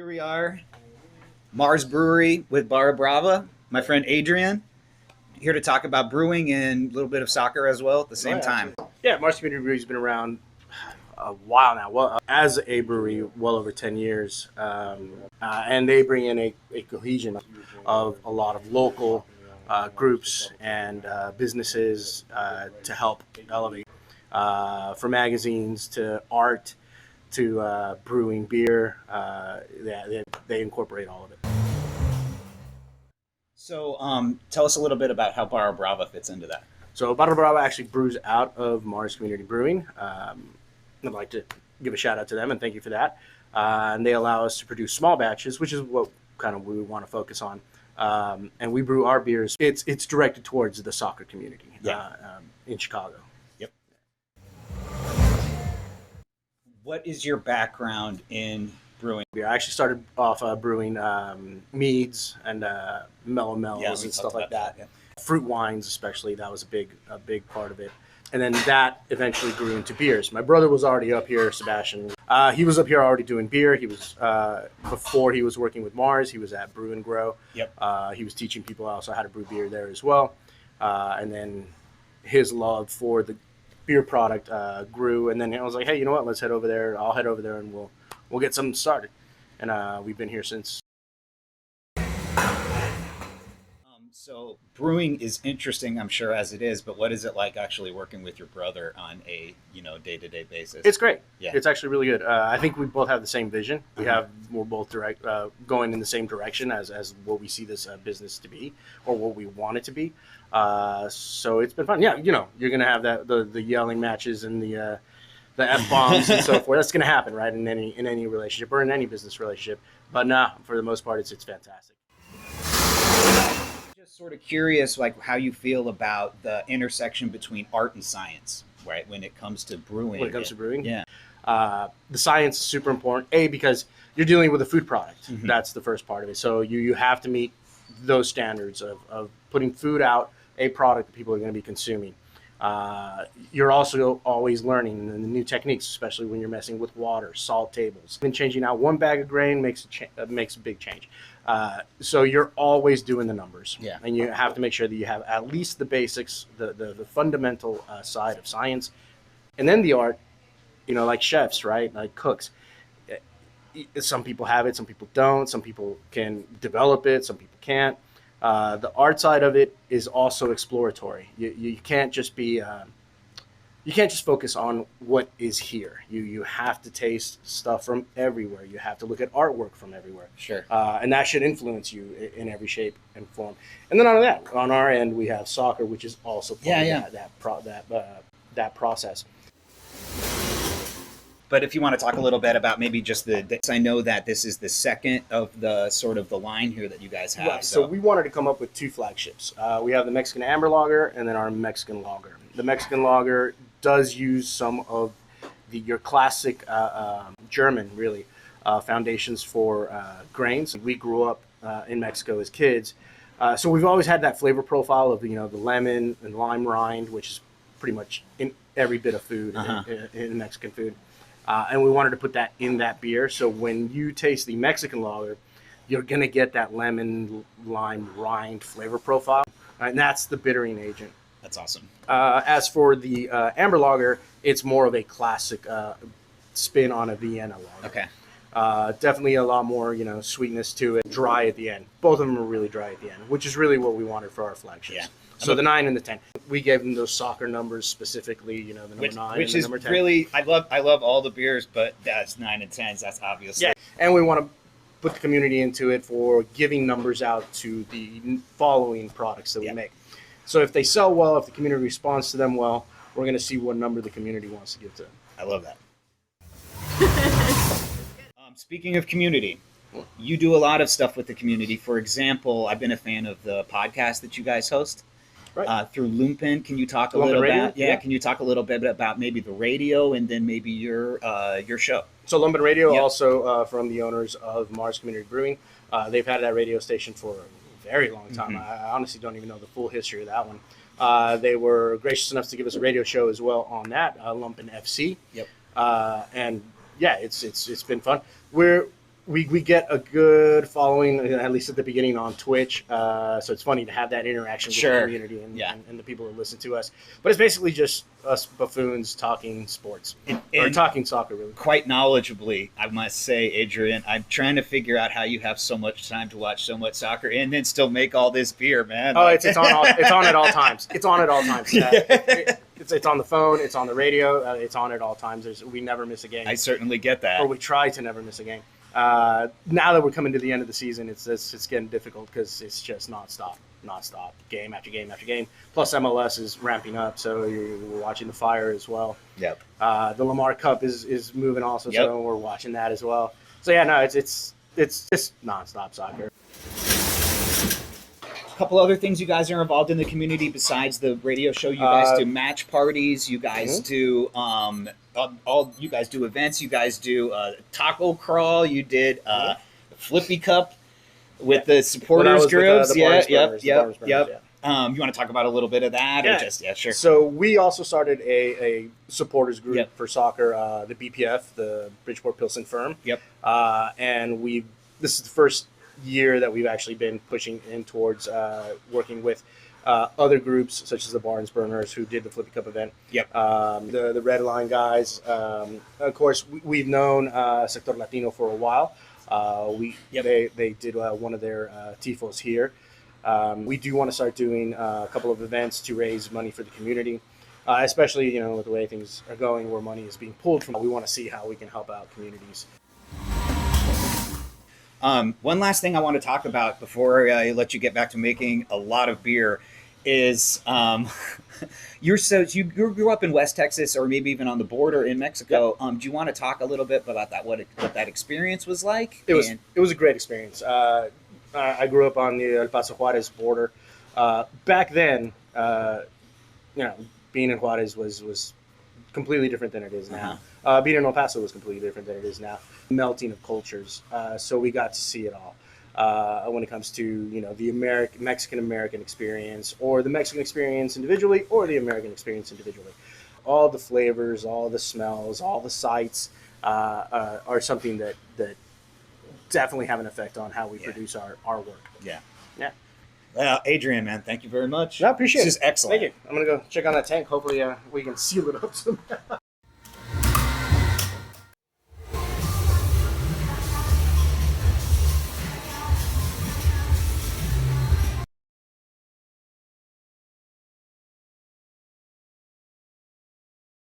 Here we are, Marz Brewery with Barra Brava. My friend Adrien, here to talk about brewing and a little bit of soccer as well at the same time. Yeah, Marz Community Brewery's been around a while now. Well, as a brewery, well over 10 years. And they bring in a cohesion of a lot of local groups and businesses to help elevate. From magazines to art to brewing beer, they incorporate all of it. So tell us a little bit about how Barra Brava fits into that. So Barra Brava actually brews out of Marz Community Brewing. I'd like to give a shout out to them and thank you for that. And they allow us to produce small batches, which is what kind of we want to focus on. And we brew our beers. It's directed towards the soccer community in Chicago. Yep. What is your background in brewing? I actually started off brewing meads and mellow mellows and stuff like that. Yeah. Fruit wines, especially, that was a big part of it. And then that eventually grew into beers. My brother was already up here, Sebastian. He was up here already doing beer. He was before he was working with Marz. He was at Brew and Grow. Yep. He was teaching people also how to brew beer there as well. And then his love for the beer product grew. And then I was like, hey, you know what? Let's head over there. I'll head over there and we'll get something started. And we've been here since. So brewing is interesting, I'm sure, as it is, but what is it like actually working with your brother on a day-to-day basis? It's great. Yeah. It's actually really good. I think we both have the same vision. We're both going in the same direction as what we see this business to be, or what we want it to be. So it's been fun. Yeah, you're gonna have the yelling matches and the F-bombs and so forth. That's gonna happen, right? In any relationship or in any business relationship. But for the most part, it's fantastic. Sort of curious, like how you feel about the intersection between art and science, right? When it comes to brewing. When it comes to brewing, yeah. The science is super important. Because you're dealing with a food product. Mm-hmm. That's the first part of it. So you have to meet those standards of putting food out, a product that people are going to be consuming. You're also always learning the new techniques, especially when you're messing with water, salt tables. And changing out one bag of grain makes a big change. So you're always doing the numbers. Yeah. And you have to make sure that you have at least the basics, the fundamental side of science. And then the art, like chefs, right? Like cooks. Some people have it, some people don't. Some people can develop it, some people can't. The art side of it is also exploratory. You can't just be you can't just focus on what is here. You have to taste stuff from everywhere. You have to look at artwork from everywhere. Sure. And that should influence you in every shape and form. And then on our end, we have soccer, which is also part of that process. But if you want to talk a little bit about maybe just I know that this is the second of the sort of the line here that you guys have. Right. So we wanted to come up with two flagships. We have the Mexican Amber Lager and then our Mexican Lager. The Mexican Lager does use some of your classic German, really, foundations for grains. We grew up in Mexico as kids. So we've always had that flavor profile of, the lemon and lime rind, which is pretty much in every bit of food in Mexican food. And we wanted to put that in that beer. So when you taste the Mexican Lager, you're going to get that lemon, lime, rind flavor profile. And that's the bittering agent. That's awesome. As for the Amber Lager, it's more of a classic spin on a Vienna lager. Okay. Definitely a lot more, sweetness to it. Dry at the end. Both of them are really dry at the end, which is really what we wanted for our flagships. Yeah. So the 9 and the 10. We gave them those soccer numbers specifically, the number 9 and the number 10. Really, I love all the beers, but that's 9 and 10s. That's obviously. Yeah. And we want to put the community into it for giving numbers out to the following products that we make. So if they sell well, if the community responds to them well, we're going to see what number the community wants to give to them. I love that. Speaking of community, you do a lot of stuff with the community. For example, I've been a fan of the podcast that you guys host. Right. Through Lumpen. Can you talk a little bit? Yeah. Can you talk a little bit about maybe the radio and then maybe your show? So Lumpen Radio, also from the owners of Marz Community Brewing. They've had that radio station for a very long time. Mm-hmm. I honestly don't even know the full history of that one. They were gracious enough to give us a radio show as well on that, Lumpen FC. Yep. And yeah, it's been fun. We're we get a good following, at least at the beginning, on Twitch. So it's funny to have that interaction with the community and the people that listen to us. But it's basically just us buffoons talking sports or talking soccer, really. Quite knowledgeably, I must say, Adrien. I'm trying to figure out how you have so much time to watch so much soccer and then still make all this beer, man. Oh, it's on at all times. It's on at all times. It's on the phone. It's on the radio. It's on at all times. We never miss a game. I certainly get that. Or we try to never miss a game. Now that we're coming to the end of the season, it's getting difficult because it's just nonstop, game after game after game. Plus MLS is ramping up, so you're watching the Fire as well. Yep. The Lamar Cup is moving also, so we're watching that as well. So yeah, no, it's just nonstop soccer. A couple other things you guys are involved in the community besides the radio show. You guys do match parties. You guys do you guys do events. You guys do taco crawl. You did Flippy Cup with the supporters groups. You want to talk about a little bit of that? Yeah. Or just, sure. So we also started a supporters group for soccer, the BPF, the Bridgeport Pilsen Firm. Yep. And this is the first year that we've actually been pushing in towards working with other groups such as the Barnes Burners who did the Flippy Cup event. Yep. The Red Line guys. Of course, we've known Sector Latino for a while. They did one of their tifos here. We do want to start doing a couple of events to raise money for the community, especially with the way things are going, where money is being pulled from. We want to see how we can help out communities. One last thing I want to talk about before I let you get back to making a lot of beer is you grew up in West Texas or maybe even on the border in Mexico. Yep. Do you want to talk a little bit about that? What that experience was like? It was a great experience. I grew up on the El Paso Juarez border. Back then, being in Juarez was completely different than it is now. Being in El Paso was completely different than it is now. Melting of cultures. So we got to see it all. When it comes to the Mexican-American experience, or the Mexican experience individually, or the American experience individually. All the flavors, all the smells, all the sights are something that definitely have an effect on how we produce our work. Yeah. Yeah. Well, Adrien, man, thank you very much. I appreciate it. This is excellent. Thank you. I'm going to go check on that tank. Hopefully we can seal it up somehow.